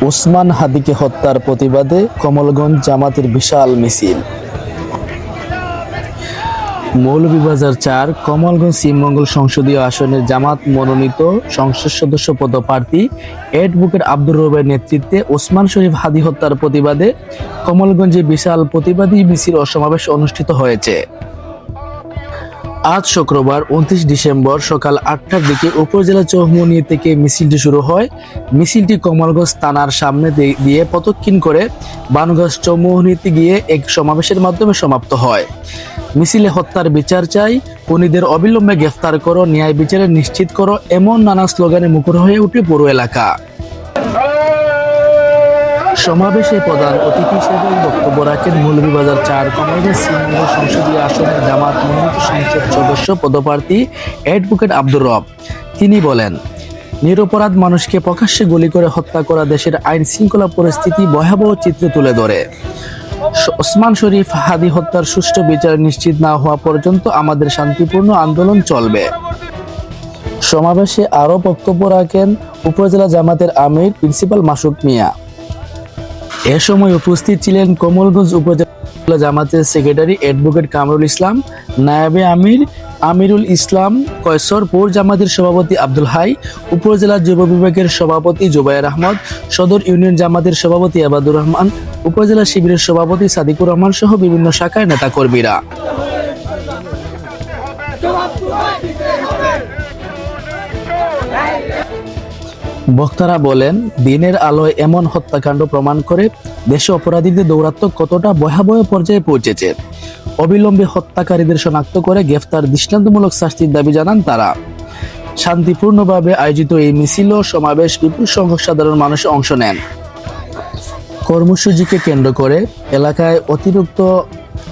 ওসমান হাদিকে হত্যার প্রতিবাদে কমলগঞ্জ জামাতের বিশাল মিছিল। মৌলভীবাজার ৪ কমলগঞ্জ শ্রীমঙ্গল সংসদীয় আসনের জামাত মনোনীত সংসদ সদস্য পদপ্রার্থী অ্যাডভোকেট আব্দুর রবের নেতৃত্বে ওসমান শরীফ হাদি হত্যার প্রতিবাদে কমলগঞ্জে বিশাল প্রতিবাদী মিছিল ও সমাবেশ অনুষ্ঠিত হয়েছে। আজ শুক্রবার ২৯ ডিসেম্বর সকাল ৮টার দিকে উপজেলা চৌমুহনী থেকে মিছিলটি শুরু হয়। মিছিলটি কমলগঞ্জ থানার সামনে দিয়ে প্রদক্ষিণ করে বানগঞ্জ চৌমুহনীতে গিয়ে এক সমাবেশের মাধ্যমে সমাপ্ত হয়। মিছিলে হত্যার বিচার চাই, খুনিদের অবিলম্বে গ্রেফতার করো, ন্যায় বিচারে নিশ্চিত করো, এমন নানা স্লোগানে মুখর হয়ে ওঠে পুরো এলাকা। সমাবেশে প্রধান অতিথি হিসেবে বক্তব্য রাখেন মৌলভীবাজার ৪ কমলগঞ্জ শ্রীমঙ্গল সংসদীয় আসনের জামাত মনোনীত সংসদ সদস্য পদপ্রার্থী অ্যাডভোকেট আব্দুর রব। তিনি বলেন, নিরপরাধ মানুষকে প্রকাশ্যে গুলি করে হত্যা করা দেশের আইন শৃঙ্খলা পরিস্থিতি ভয়াবহ চিত্র তুলে ধরে। ওসমান শরীফ হাদি হত্যার সুষ্ঠু বিচার নিশ্চিত না হওয়া পর্যন্ত আমাদের শান্তিপূর্ণ আন্দোলন চলবে। সমাবেশে আরও বক্তব্য রাখেন উপজেলা জামাতের আমির প্রিন্সিপাল মাসুক মিয়া। এ সময় উপস্থিত ছিলেন কমলগঞ্জ উপজেলা জামাতের সেক্রেটারি অ্যাডভোকেট কামরুল ইসলাম, নায়েবে আমির আমিরুল ইসলাম, কয়সরপুর জামাতের সভাপতি আব্দুল হাই, উপজেলা যুব বিভাগের সভাপতি জুবায়ের আহমদ, সদর ইউনিয়ন জামাতের সভাপতি আবাদুর রহমান, উপজেলা শিবিরের সভাপতি সাদিকুর রহমান সহ বিভিন্ন শাখার নেতাকর্মীরা। বক্তারা বলেন, দিনের আলোয় এমন হত্যাকাণ্ড প্রমাণ করে দেশে অপরাধীদের দৌরাত্ম্য কতটা ভয়াবহ পর্যায়ে পৌঁছেছে। অবিলম্বে হত্যাকারীদের শনাক্ত করে গ্রেফতার দৃষ্টান্তমূলক শাস্তির দাবি জানান তারা। শান্তিপূর্ণভাবে আয়োজিত এই মিছিল ও সমাবেশ বিপুল সংখ্যক সাধারণ মানুষ অংশ নেন। কর্মসূচিকে কেন্দ্র করে এলাকায় অতিরিক্ত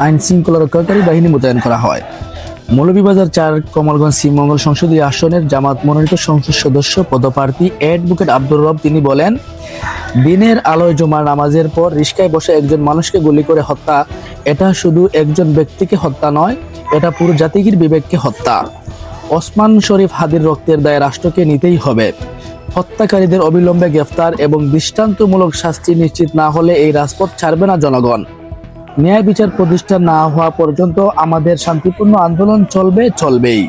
আইন শৃঙ্খলা রক্ষাকারী বাহিনী মোতায়েন করা হয়। মৌলভীবাজার ৪ কমলগঞ্জ শ্রীমঙ্গল সংসদীয় আসনের জামাত মনোনীত সংসদ সদস্য পদপ্রার্থী অ্যাডভোকেট আব্দুর রব তিনি বলেন, দিনের আলোয় জুমার নামাজের পর রিস্কায় বসে একজন মানুষকে গুলি করে হত্যা, এটা শুধু একজন ব্যক্তিকে হত্যা নয়, এটা পুরো জাতির বিবেককে হত্যা। ওসমান শরীফ হাদির রক্তের দায় রাষ্ট্রকে নিতেই হবে। হত্যাকারীদের অবিলম্বে গ্রেফতার এবং দৃষ্টান্তমূলক শাস্তি নিশ্চিত না হলে এই রাজপথ ছাড়বে না জনগণ। ন্যায় বিচার প্রতিষ্ঠা না হওয়া পর্যন্ত আমাদের শান্তিপূর্ণ আন্দোলন চলবেই।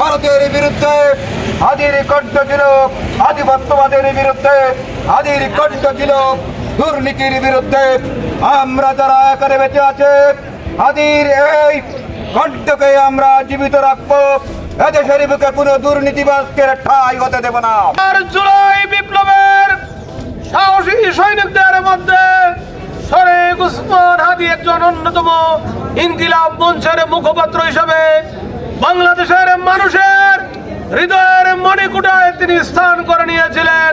ভারতের বিরুদ্ধে হাদির কণ্ঠ ছিল, আধিপত্যবাদের বিরুদ্ধে হাদির কণ্ঠ ছিল, দুর্নীতির বিরুদ্ধে। আমরা যারা এখানে বেঁচে আছে, হাদির এই কণ্ঠকে আমরা জীবিত রাখবো। এদেশের বুকে কোনো দুর্নীতিবাজকে ঠাঁই হতে দেব না। আর জুলাই বিপ্লবের সাহসী সৈনিকদের মধ্যে শরীফ ওসমান হাদি একজন অন্যতম। ইনকিলাব মঞ্চের মুখপাত্র হিসেবে বাংলাদেশের মানুষের হৃদয়ের মণিকূটায় তিনি স্থান করে নিয়েছিলেন।